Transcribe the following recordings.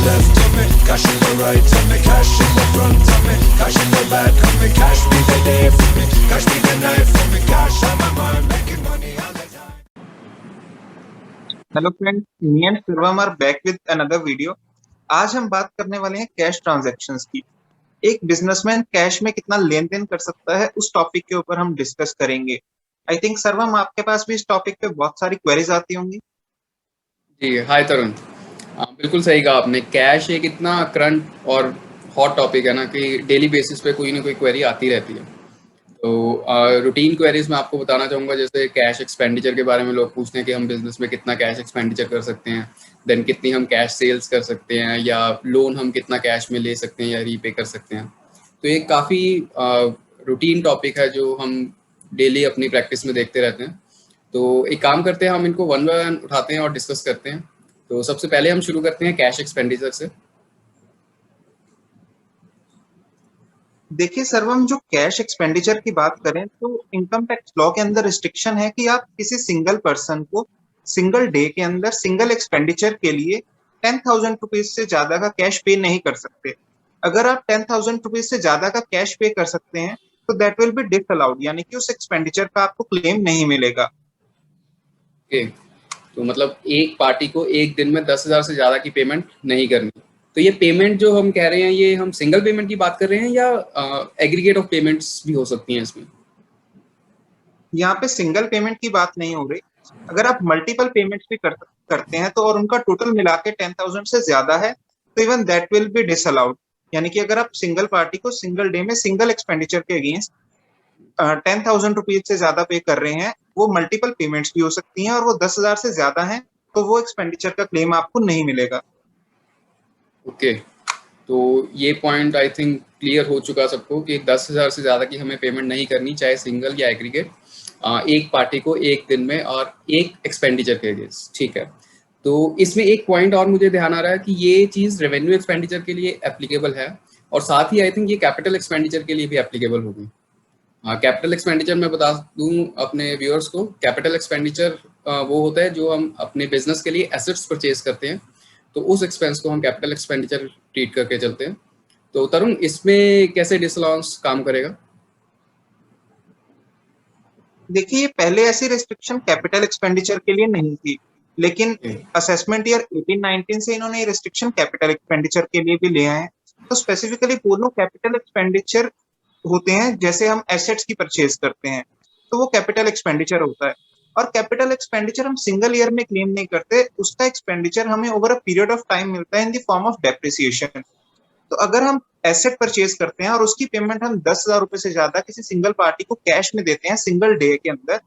left of me, cash in the right of me, cash in the front of me, cash in the back of me, cash be the day for me, cash be the night for me, cash on my mind, making money all the time. Hello friends, me and Shivam are back with another video. आज हम बात करने वाले हैं cash transactions की। एक businessman cash में कितना लेन देन कर सकता है, उस टॉपिक के ऊपर हम डिस्कस करेंगे। आई थिंक सर्वम, आपके पास भी इस टॉपिक पे बहुत सारी क्वेरीज आती होंगी। जी हाय तरुण। बिल्कुल सही कहा आपने। कैश एक इतना करंट और हॉट टॉपिक है ना कि डेली बेसिस पे कोई ना कोई क्वेरी आती रहती है। तो रूटीन क्वेरीज में आपको बताना चाहूँगा, जैसे कैश एक्सपेंडिचर के बारे में लोग पूछते हैं कि हम बिजनेस में कितना कैश एक्सपेंडिचर कर सकते हैं, देन कितनी हम कैश सेल्स कर सकते हैं, या लोन हम कितना कैश में ले सकते हैं या रीपे कर सकते हैं। तो ये काफ़ी रूटीन टॉपिक है जो हम डेली अपनी प्रैक्टिस में देखते रहते हैं। तो एक काम करते हैं, हम इनको वन बाय वन उठाते हैं और डिस्कस करते हैं। तो सबसे पहले हम शुरू करते हैं कैश एक्सपेंडिचर से। देखिए सर्वम, जो कैश एक्सपेंडिचर की बात करें तो इनकम टैक्स लॉ के अंदर रिस्ट्रिक्शन है कि आप किसी सिंगल पर्सन को सिंगल डे के अंदर सिंगल एक्सपेंडिचर के लिए 10,000 रुपीज से ज्यादा का कैश पे नहीं कर सकते। अगर आप 10,000 रुपीज से ज्यादा का कैश पे कर सकते हैं तो दैट विल बी डिसअलाउड, यानी कि उस एक्सपेंडिचर का आपको क्लेम नहीं मिलेगा। ओके, तो मतलब एक पार्टी को एक दिन में 10,000 से ज़्यादा की पेमेंट नहीं करनी। तो ये पेमेंट जो हम कह रहे हैं, ये हम सिंगल पेमेंट की बात कर रहे हैं या एग्रीगेट ऑफ पेमेंट्स भी हो सकती हैं इसमें? यहाँ पे सिंगल पेमेंट की बात नहीं हो रही। अगर आप मल्टीपल पेमेंट्स भी करते हैं तो और उनका टोटल मिला के 10,000 से ज्यादा है तो even that will be disallowed. यानी कि अगर आप सिंगल पार्टी को सिंगल डे में सिंगल एक्सपेंडिचर के अगेंस्ट 10,000 रुपीज से ज्यादा पे कर रहे हैं, वो मल्टीपल पेमेंट्स भी हो सकती हैं और वो 10,000 से ज्यादा है तो वो एक्सपेंडिचर का क्लेम आपको नहीं मिलेगा। ओके, तो ये पॉइंट आई थिंक क्लियर हो चुका सबको कि 10,000 से ज़्यादा की हमें पेमेंट नहीं करनी, चाहे सिंगल या एग्रीगेट, एक पार्टी को एक दिन में और एक एक्सपेंडिचर के अगेंस्ट। ठीक है, तो इसमें एक पॉइंट और मुझे ध्यान आ रहा है कि ये चीज़ रेवेन्यू एक्सपेंडिचर के लिए एप्लीकेबल है और साथ ही आई थिंक ये कैपिटल एक्सपेंडिचर के लिए भी एप्लीकेबल होगी। कैपिटल एक्सपेंडिचर मैं बता दूं अपने व्यूअर्स को, कैपिटल एक्सपेंडिचर वो होता है जो हम अपने बिजनेस के लिए एसेट्स परचेज करते हैं, तो उस एक्सपेंस को हम कैपिटल एक्सपेंडिचर ट्रीट करके चलते हैं। तो तरुण, इसमें कैसे डिसअलाउंस काम करेगा? देखिए, पहले ऐसी रिस्ट्रिक्शन कैपिटल एक्सपेंडिचर के लिए नहीं थी, लेकिन असेसमेंट ईयर 18-19 से इन्होंने ये रिस्ट्रिक्शन कैपिटल एक्सपेंडिचर के लिए भी ले आए हैं। तो स्पेसिफिकली दोनों कैपिटल एक्सपेंडिचर होते हैं, जैसे हम एसेट्स की परचेज करते हैं तो वो कैपिटल एक्सपेंडिचर होता है। और कैपिटल एक्सपेंडिचर हम सिंगल ईयर में क्लेम नहीं करते, उसका एक्सपेंडिचर हमें over a period of time मिलता है in the form of depreciation. तो अगर हम एसेट परचेज करते हैं और उसकी पेमेंट हम 10,000 रुपए से ज्यादा किसी सिंगल पार्टी को कैश में देते हैं सिंगल डे के अंदर,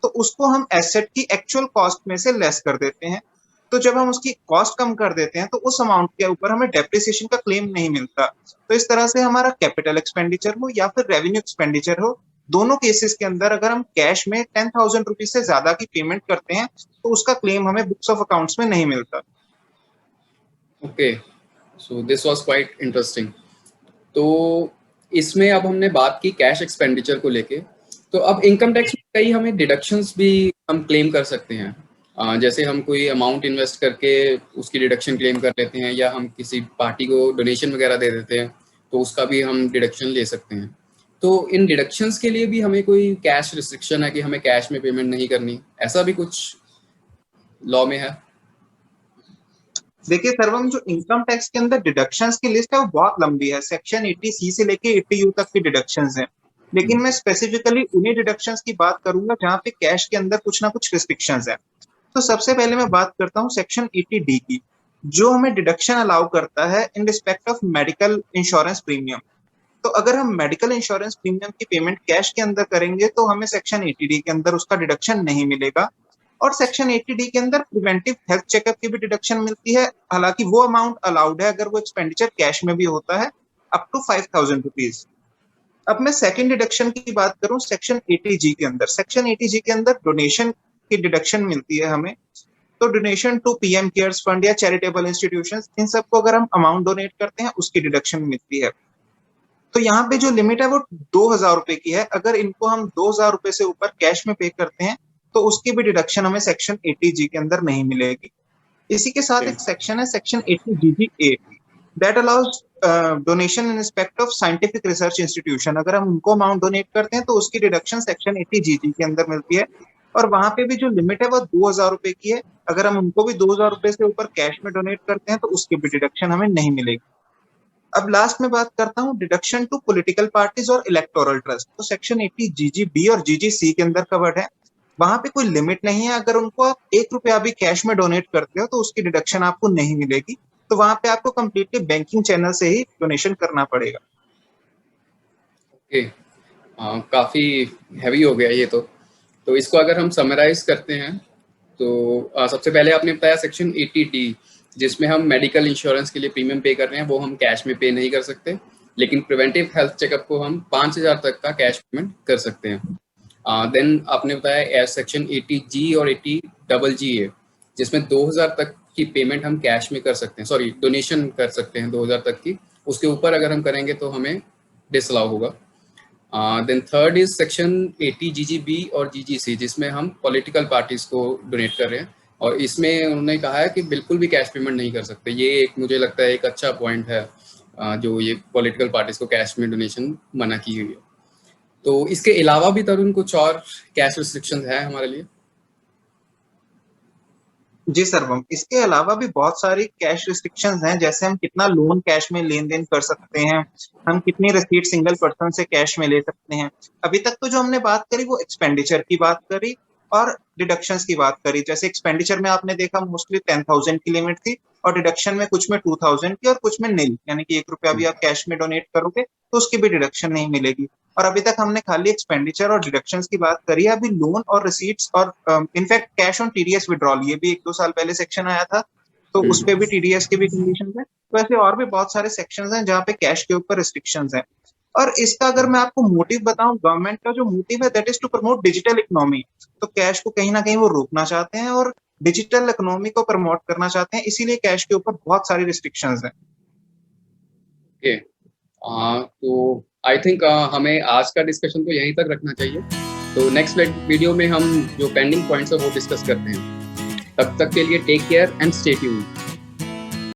तो उसको हम एसेट की एक्चुअल कॉस्ट में से लेस कर देते हैं। तो जब हम उसकी कॉस्ट कम कर देते हैं तो उस अमाउंट के ऊपर हमें डेप्रिसिएशन का क्लेम नहीं मिलता। तो इस तरह से हमारा कैपिटल एक्सपेंडिचर हो या फिर रेवेन्यू एक्सपेंडिचर हो, दोनों केसेस के अंदर अगर हम कैश में 10,000 रुपीज से ज्यादा की पेमेंट करते हैं तो उसका क्लेम हमें बुक्स ऑफ अकाउंट्स में नहीं मिलता। Okay, so this was quite interesting. तो इसमें अब हमने बात की कैश एक्सपेंडिचर को लेके, तो अब इनकम टैक्स में कई हमें डिडक्शंस भी हम क्लेम कर सकते हैं। जैसे हम कोई अमाउंट इन्वेस्ट करके उसकी डिडक्शन क्लेम कर लेते हैं, या हम किसी पार्टी को डोनेशन वगैरह दे देते हैं तो उसका भी हम डिडक्शन ले सकते हैं। तो इन डिडक्शंस के लिए भी हमें कोई कैश रिस्ट्रिक्शन है कि हमें कैश में पेमेंट नहीं करनी, ऐसा भी कुछ लॉ में है? देखिए सर्वम, जो इनकम टैक्स के अंदर डिडक्शंस की लिस्ट है वो बहुत लंबी है। सेक्शन 80C से लेके 80U तक की डिडक्शंस हैं, लेकिन मैं स्पेसिफिकली उन्हीं डिडक्शंस की बात करूंगा जहां पे कैश के अंदर कुछ ना कुछ रिस्ट्रिक्शंस है। तो सबसे पहले मैं बात करता हूँ सेक्शन 80D की, जो हमें डिडक्शन अलाउ करता है in respect of medical insurance premium. तो अगर हम मेडिकल इंश्योरेंस प्रीमियम की पेमेंट कैश के अंदर करेंगे तो हमें सेक्शन 80D के अंदर उसका डिडक्शन नहीं मिलेगा। और सेक्शन 80D के अंदर प्रिवेंटिव हेल्थ चेकअप की भी डिडक्शन मिलती है, हालांकि वो अमाउंट अलाउड है अगर वो एक्सपेंडिचर कैश में भी होता है, अप टू 5,000 रुपीज। अब मैं सेकंड डिडक्शन की बात करूं सेक्शन 80G के अंदर। सेक्शन 80G के अंदर डोनेशन की डिडक्शन मिलती है हमें। तो donation to PM CARES fund या चैरिटेबल इंस्टीट्यूशंस, इन सबको अगर हम अमाउंट डोनेट करते हैं उसकी डिडक्शन मिलती है। तो यहाँ पे जो लिमिट है वो 2,000 रुपए की है। अगर इनको हम 2,000 रुपए से ऊपर कैश में पे करते हैं तो उसकी भी डिडक्शन हमें सेक्शन 80G के अंदर नहीं मिलेगी। इसी के साथ Okay. एक सेक्शन है section 80 GG8 that allows donation in respect of scientific research institution. अगर हम उनको अमाउंट डोनेट करते हैं तो उसकी डिडक्शन सेक्शन 80 GG के अंदर मिलती है और वहां पे भी जो लिमिट है वो 2000 रुपए की है। अगर हम उनको भी 2000 रुपए से ऊपर कैश में डोनेट करते हैं तो उसकी भी डिडक्शन हमें नहीं मिलेगी। अब लास्ट में बात करता हूँ डिडक्शन टू पॉलिटिकल पार्टीज और इलेक्टोरल ट्रस्ट। तो सेक्शन 80 GG-B और GG-C के अंदर कवर्ड है। वहां पे कोई लिमिट नहीं है। अगर उनको आप 1 रुपया भी कैश में डोनेट करते हो तो उसकी डिडक्शन आपको नहीं मिलेगी। तो वहां पे आपको कंप्लीटली बैंकिंग चैनल से ही डोनेशन करना पड़ेगा। ओके, काफ़ी हैवी हो गया ये तो इसको अगर हम समराइज करते हैं तो सबसे पहले आपने बताया सेक्शन 80D जिसमें हम मेडिकल इंश्योरेंस के लिए प्रीमियम पे कर रहे हैं, वो हम कैश में पे नहीं कर सकते, लेकिन प्रिवेंटिव हेल्थ चेकअप को हम 5000 तक का कैश पेमेंट कर सकते हैं। देन आपने बताया सेक्शन 80G और 80GG है जिसमें 2000 तक की पेमेंट हम कैश में कर सकते हैं, सॉरी डोनेशन कर सकते हैं 2000 तक की, उसके ऊपर अगर हम करेंगे तो हमें डिसअलाउ होगा। Then third is section 80 GG-B और GG-C जिसमें हम पॉलिटिकल पार्टीज को डोनेट कर रहे हैं और इसमें उन्होंने कहा है कि बिल्कुल भी कैश पेमेंट नहीं कर सकते। ये एक मुझे लगता है एक अच्छा पॉइंट है जो ये पॉलिटिकल पार्टीज को कैश में डोनेशन मना की हुई है। तो इसके अलावा भी तरुण कुछ और कैश रिस्ट्रिक्शंस है हमारे लिए? जी सर्वम, इसके अलावा भी बहुत सारी कैश रिस्ट्रिक्शंस हैं, जैसे हम कितना लोन कैश में लेन देन कर सकते हैं, हम कितनी रिसीट सिंगल पर्सन से कैश में ले सकते हैं। अभी तक तो जो हमने बात करी वो एक्सपेंडिचर की बात करी और डिडक्शंस की बात करी। जैसे एक्सपेंडिचर में आपने देखा मोस्टली 10,000 की लिमिट थी और डिडक्शन में कुछ में 2000 की और कुछ में नील, यानी कि 1 रुपया भी आप कैश में डोनेट करोगे तो उसकी भी डिडक्शन नहीं मिलेगी। और अभी तक हमने खाली एक्सपेंडिचर और डिडक्शंस की बात करी है। अभी लोन और रिसीट्स और in fact cash on TDS withdrawal, ये भी 1-2 साल पहले सेक्शन आया था, तो उस पे भी TDS की भी कंडीशंस है। तो ऐसे और भी बहुत सारे सेक्शंस हैं जहाँ पे कैश के ऊपर रिस्ट्रिक्शंस हैं। और इसका अगर मैं आपको मोटिव बताऊं, गवर्नमेंट का जो मोटिव है that is to promote digital economy. तो कैश को कहीं ना कहीं वो रोकना चाहते हैं और डिजिटल इकोनॉमी को प्रमोट करना चाहते हैं, इसीलिए कैश के ऊपर बहुत सारी रिस्ट्रिक्शंस हैं। ओके, तो आई थिंक हमें आज का डिस्कशन को यहीं तक रखना चाहिए। तो नेक्स्ट वीडियो में हम जो पेंडिंग पॉइंट्स है वो डिस्कस करते हैं। तब तक के लिए take care and stay tuned.